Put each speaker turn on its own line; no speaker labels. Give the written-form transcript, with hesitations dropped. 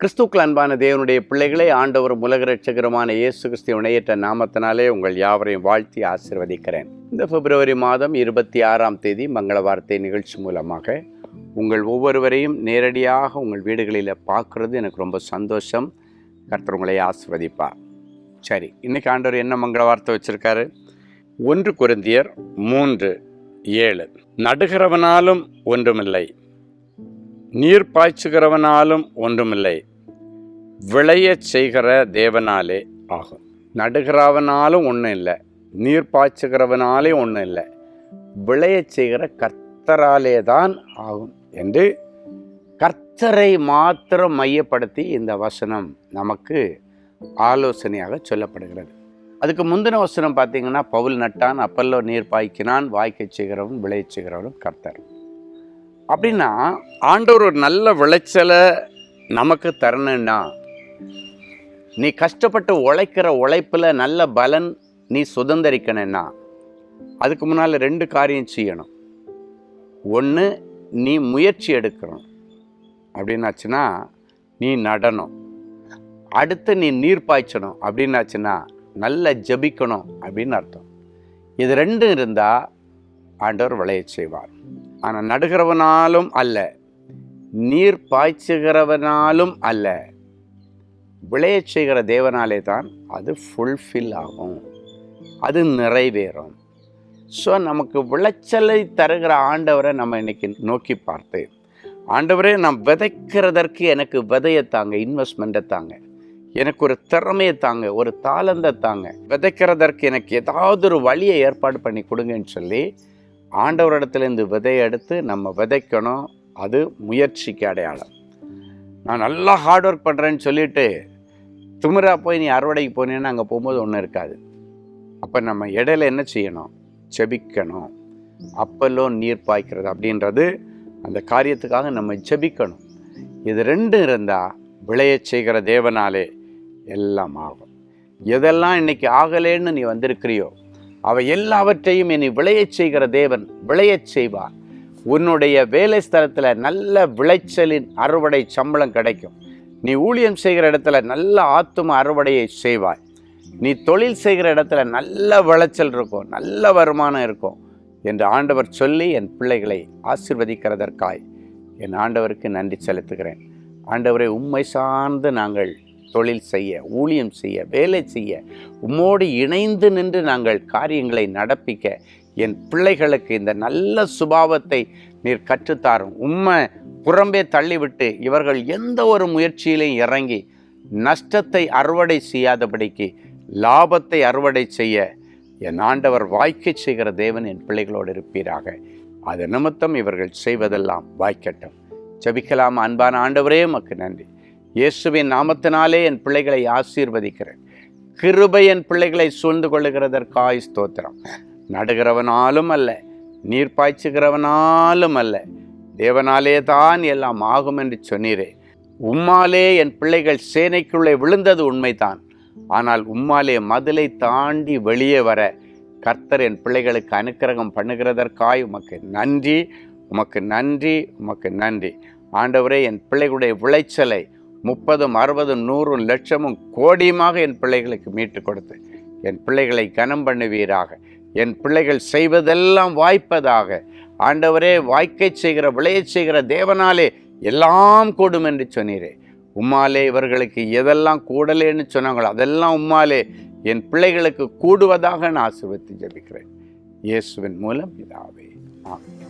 கிறிஸ்துக்கள் அன்பான தேவனுடைய பிள்ளைகளை ஆண்டவரும் உலக இரட்சகருமான இயேசு கிறிஸ்துவின் இணையற்ற நாமத்தினாலே உங்கள் யாவரையும் வாழ்த்தி ஆசீர்வதிக்கிறேன். இந்த பிப்ரவரி மாதம் 26 மங்கள வார்த்தை நிகழ்ச்சி மூலமாக உங்கள் ஒவ்வொருவரையும் நேரடியாக உங்கள் வீடுகளில் பார்க்குறது எனக்கு ரொம்ப சந்தோஷம். கர்த்தர் உங்களை ஆசீர்வதிப்பார். சரி, இன்றைக்கி ஆண்டவர் என்ன மங்கள வார்த்தை வச்சுருக்காரு? 1 கொரிந்தியர் 3:7 நடுகிறவனாலும் ஒன்றுமில்லை, நீர் பாய்ச்சுகிறவனாலும் ஒன்றுமில்லை, விளையச் செய்கிற தேவனாலே ஆகும். நடுகிறவனாலும் ஒன்றும் இல்லை, நீர் பாய்ச்சுகிறவனாலே ஒன்றும் இல்லை, விளையச் செய்கிற கர்த்தராலே தான் ஆகும் என்று கர்த்தரை மாத்திரம் மையப்படுத்தி இந்த வசனம் நமக்கு ஆலோசனையாக சொல்லப்படுகிறது. அதுக்கு முந்தின வசனம் பார்த்திங்கன்னா, பவுல் நட்டான், அப்பல்லோ நீர் பாய்க்கினான், வாய்க்கச் செய்கிறவன் விளையச் செய்கிறவனும் கர்த்தர். அப்படின்னா ஆண்டவர் ஒரு நல்ல விளைச்சலை நமக்கு தரணுன்னா, நீ கஷ்டப்பட்டு உழைக்கிற உழைப்பில் நல்ல பலன் நீ சுதந்திரிக்கணுன்னா அதுக்கு முன்னால் 2 காரியம் செய்யணும். ஒன்று, நீ முயற்சி எடுக்கணும். அப்படின்னாச்சுன்னா நீ நடணும். அடுத்து நீ நீர் பாய்ச்சணும். அப்படின்னாச்சுன்னா நல்ல ஜபிக்கணும் அப்படின்னு அர்த்தம். இது 2 இருந்தால் ஆண்டவர் விளைய செய்வார். ஆனால் நடுகிறவனாலும் அல்ல, நீர் பாய்ச்சுகிறவனாலும் அல்ல, விளையச் செய்கிற தேவனாலே தான் அது ஃபுல்ஃபில் ஆகும், அது நிறைவேறும். ஸோ நமக்கு விளைச்சலை தருகிற ஆண்டவரை நம்ம இன்னைக்கு நோக்கி பார்த்து, ஆண்டவரே நான் விதைக்கிறதற்கு எனக்கு விதையை தாங்க, இன்வெஸ்ட்மெண்ட்டை தாங்க, எனக்கு ஒரு திறமையை தாங்க, ஒரு தாளந்தை தாங்க, விதைக்கிறதற்கு எனக்கு ஏதாவது ஒரு வழியை ஏற்பாடு பண்ணி கொடுங்கன்னு சொல்லி ஆண்டவரிடத்துலேருந்து விதையை எடுத்து நம்ம விதைக்கணும். அது முயற்சிக்கு அடையாளம். நான் நல்லா ஹார்ட் ஒர்க் பண்ணுறேன்னு சொல்லிட்டு திமிரா போய் நீ அறுவடைக்கு போனேன்னா அங்கே போகும்போது ஒன்றும் இருக்காது. அப்போ நம்ம இடையில என்ன செய்யணும்? ஜெபிக்கணும். அப்பல்லோ நீர் பாய்க்கிறது அப்படின்றது அந்த காரியத்துக்காக நம்ம ஜெபிக்கணும். இது 2 இருந்தால் விளையச் செய்கிற தேவனாலே எல்லாம் ஆகும். எதெல்லாம் இன்னைக்கு ஆகலேன்னு நீ வந்திருக்கிறியோ அவை எல்லாவற்றையும் இனி விளையச் செய்கிற தேவன் விளையச் செய்வார். உன்னுடைய வேலை ஸ்தலத்தில் நல்ல விளைச்சலின் அறுவடை சம்பளம் கிடைக்கும். நீ ஊழியம் செய்கிற இடத்துல நல்ல ஆத்தும அறுவடையை செய்வாய். நீ தொழில் செய்கிற இடத்துல நல்ல விளைச்சல் இருக்கும், நல்ல வருமானம் இருக்கும் என்று ஆண்டவர் சொல்லி என் பிள்ளைகளை ஆசீர்வதிக்கிறதற்காய் என் ஆண்டவருக்கு நன்றி செலுத்துகிறேன். ஆண்டவரை உம்மை சார்ந்து நாங்கள் தொழில் செய்ய, ஊழியம் செய்ய, வேலை செய்ய, உம்மோடு இணைந்து நின்று நாங்கள் காரியங்களை நடப்பிக்க என் பிள்ளைகளுக்கு இந்த நல்ல சுபாவத்தை நீர் கற்றுத்தாரும். உம்மை புறம்பே தள்ளிவிட்டு இவர்கள் எந்த ஒரு முயற்சியிலையும் இறங்கி நஷ்டத்தை அறுவடை செய்யாதபடிக்கு லாபத்தை அறுவடை செய்ய என் ஆண்டவர் வாய்க்கச் செய்கிற தேவன் என் பிள்ளைகளோடு இருப்பீராக. அது நிமித்தம் இவர்கள் செய்வதெல்லாம் வாய்க்கட்டும். ஜெபிக்கலாம். அன்பான ஆண்டவரே, உமக்கு நன்றி. இயேசுவின் நாமத்தினாலே என் பிள்ளைகளை ஆசீர்வதிக்கிறேன். கிருபை என் பிள்ளைகளை சூழ்ந்து கொள்ளுகிறதற்காய் ஸ்தோத்திரம். நடுகிறவனாலும் அல்ல, நீர் பாய்ச்சுகிறவனாலும் அல்ல, தேவனாலே தான் எல்லாம் ஆகும் என்று சொன்னீரே. உம்மாலே என் பிள்ளைகள் சேனைக்குள்ளே விழுந்தது உண்மைதான். ஆனால் உம்மாலே மதிலை தாண்டி வெளியே வர கர்த்தர் என் பிள்ளைகளுக்கு அனுக்கிரகம் பண்ணுகிறதற்காய் உமக்கு நன்றி, உமக்கு நன்றி, உமக்கு நன்றி. ஆண்டவரே, என் பிள்ளைகளுடைய விளைச்சலை 30, 60, 100, லட்சமும் கோடியுமாக என் பிள்ளைகளுக்கு மீட்டு கொடுத்து என் பிள்ளைகளை கனம் பண்ணுவீராக. என் பிள்ளைகள் செய்வதெல்லாம் வாய்ப்பதாக. ஆண்டவரே, வாய்க்கச் செய்கிற விளையச் செய்கிற தேவனாலே எல்லாம் கூடும் என்று சொன்னீரே. உம்மாலே இவர்களுக்கு எதெல்லாம் கூடலேன்னு சொன்னாங்களோ அதெல்லாம் உம்மாலே என் பிள்ளைகளுக்கு கூடுவதாக நான் ஆசீர்வதித்து ஜெபிக்கிறேன். இயேசுவின் மூலம் பிதாவே, ஆமென்.